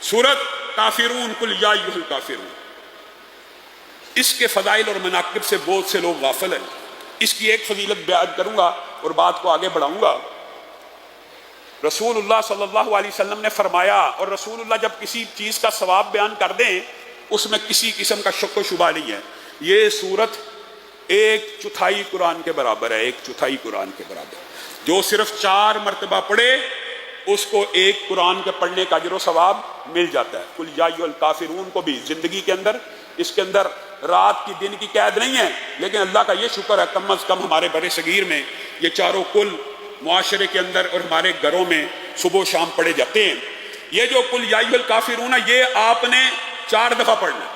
सूरत काफिरून कुल या अय्युहल काफिरून, इसके फजाइल और मनाकिब से बहुत से लोग गाफिल हैं। इसकी एक फजीलत बयान करूंगा और बात को आगे बढ़ाऊंगा। रसूलुल्लाह सल्लल्लाहु अलैहि वसल्लम ने फरमाया, और रसूलुल्लाह जब किसी चीज का सवाब बयान कर दें उसमें किसी किस्म का शक व शुबा नहीं है। ये सूरत 1/4 कुरान के बराबर है, 1/4 कुरान के बराबर। जो सिर्फ 4 मरतबा पढ़े उसको 1 कुरान के पढ़ने का अजर सवाब मिल जाता है। कुल या अय्युहल काफिरून को भी जिंदगी के अंदर, इसके अंदर रात की दिन की कैद नहीं है, लेकिन अल्लाह का ये शुक्र है कम अज कम हमारे बड़े सगीर में ये चारों कुल मुआशरे के अंदर और हमारे घरों में सुबह शाम पढ़े जाते हैं। ये जो कुल या अय्युहल काफिरून है ये आपने 4 दफा पढ़ना।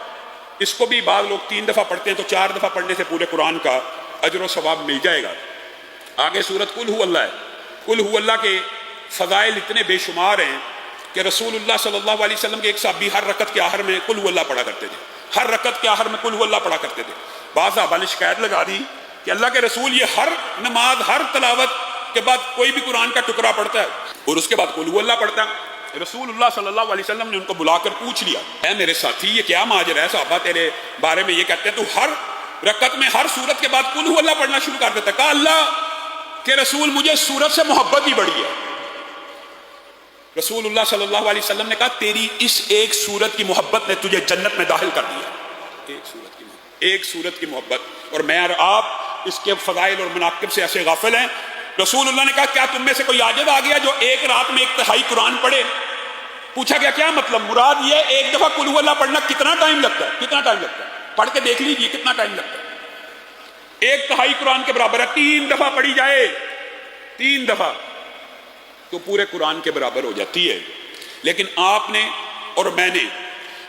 इसको भी बाद लोग 3 दफा पढ़ते हैं, तो 4 दफा पढ़ने से पूरे कुरान का अजर व सवाब मिल जाएगा। आगे सूरत कुल हु अल्लाह है। कुल हु अल्लाह के फजाइल इतने बेशुमार हैं कि रसूलुल्लाह सल्लल्लाहु अलैहि वसल्लम के एक साहबी हर रकत के आखिर में कुल हु अल्लाह पढ़ा करते थे। हर रकत के आखिर में कुल हु अल्लाह पढ़ा करते थे। बाज़ साहबा ने शिकायत लगा दी कि अल्लाह के रसूल ये हर नमाज, हर तलावत के बाद कोई भी कुरान का टुकड़ा पढ़ता है और उसके बाद कुल हु अल्लाह पढ़ता है। रसूलुल्लाह सल्लल्लाहु अलैहि वसल्लम ने उनको बुलाकर पूछ लिया, ऐ मेरे साथी ये क्या माजरा है? साहबा तेरे बारे में ये कहते हैं तू हर रकत में हर सूरत के बाद कुल हु अल्लाह पढ़ना शुरू कर देता। कहा अल्लाह के रसूल मुझे सूरत से मोहब्बत ही बड़ी है। रसूलुल्लाह सल्लल्लाहु अलैहि वसल्लम ने कहा तेरी इस एक सूरत की मोहब्बत ने तुझे जन्नत में दाखिल कर दिया। एक सूरत की मोहब्बत, और मैं और आप इसके फजाइल और मनाकिब से ऐसे गाफिल हैं। रसूलुल्लाह ने कहा क्या तुम में से कोई आजिज़ आ गया जो एक रात में 1/3 कुरान पढ़े? पूछा गया क्या मतलब? मुराद ये एक दफा कुल हु अल्लाह पढ़ना कितना टाइम लगता है? कितना टाइम लगता है? पढ़ के देख लीजिए कितना टाइम लगता है। 1/3 कुरान के बराबर है। 3 दफा पढ़ी जाए, 3 दफा, तो पूरे कुरान के बराबर हो जाती है। लेकिन आपने और मैंने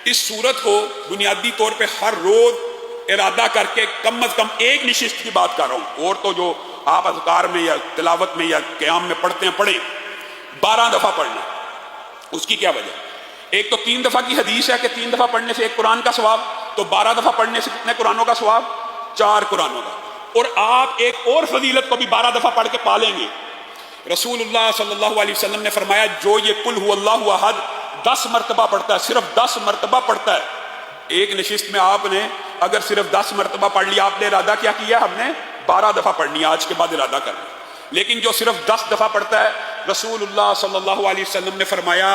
इस सूरत को बुनियादी तौर पे हर रोज इरादा करके कम अज कम एक नशिस्त की बात कर रहा हूं, और तो जो आप अज़कार में या तिलावत में या क़याम में पढ़ते हैं पढ़े, 12 दफा पढ़ना। उसकी क्या वजह? एक तो 3 दफा की हदीस है कि 3 दफा पढ़ने से 1 कुरान का सवाब, तो 12 दफा पढ़ने से कितने कुरानों का सवाब? 4 कुरानों का। और आप एक और फजीलत को भी 12 दफा पढ़ के पालेंगे। रसूलुल्लाह सल्लल्लाहु अलैहि वसल्लम ने फरमाया जो ये कुल हु अल्लाहु अहद 10 मरतबा पढ़ता है, सिर्फ 10 मरतबा पढ़ता है, एक नशिस्त में आपने अगर सिर्फ 10 मरतबा पढ़ लिया, आपने इरादा क्या किया? हमने 12 दफा पढ़नी है, आज के बाद इरादा करना। लेकिन जो सिर्फ 10 दफा पढ़ता है, रसूलुल्लाह सल्लल्लाहु अलैहि वसल्लम ने फरमाया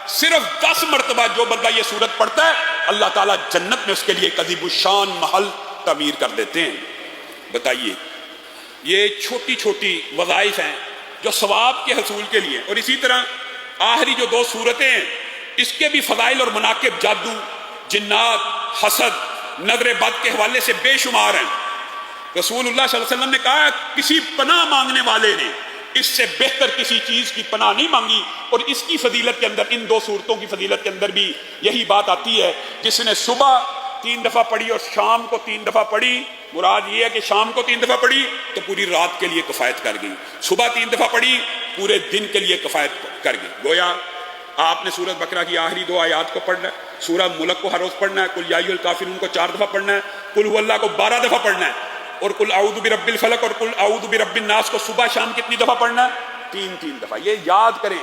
सिर्फ 10 मरतबा जो बंदा ये सूरत पढ़ता है अल्लाह ताला जन्नत में उसके लिए अज़ीमुश्शान महल तमीर कर देते हैं। बताइए, ये छोटी छोटी वज़ाइफ हैं जो सवाब के हसूल के लिए। और इसी तरह आखिरी जो 2 सूरतें हैं इसके भी फजाइल और मनाकिब जादू, जिन्नात, हसद, नजर बद के हवाले से बेशुमार हैं। रसूलुल्लाह सल्लल्लाहु अलैहि वसल्लम ने कहा किसी पनाह मांगने वाले ने इससे बेहतर किसी चीज की पनाह नहीं मांगी। और इसकी फजीलत के अंदर, इन 2 सूरतों की फजीलत के अंदर भी यही बात आती है, जिसने सुबह 3 दफा पढ़ी और शाम को 3 दफा पढ़ी, मुराद ये है कि शाम को 3 दफा पढ़ी तो पूरी रात के लिए किफायत कर गई, सुबह 3 दफा पढ़ी पूरे दिन के लिए किफायत कर गई। गोया आपने सूरत बकरा की आखिरी 2 आयात को पढ़ना है, सूरह मुल्क को हर रोज पढ़ना है, कुल या अय्युहल काफिरून को 4 दफा पढ़ना है, कुल हु अल्लाह को 12 दफा पढ़ना है, और कुल औज़ु बिरब्बिल फलक और कुल औज़ु बिरब्बिन नास को सुबह शाम कितनी दफा पढ़ना है? 3-3 दफा। ये याद करें।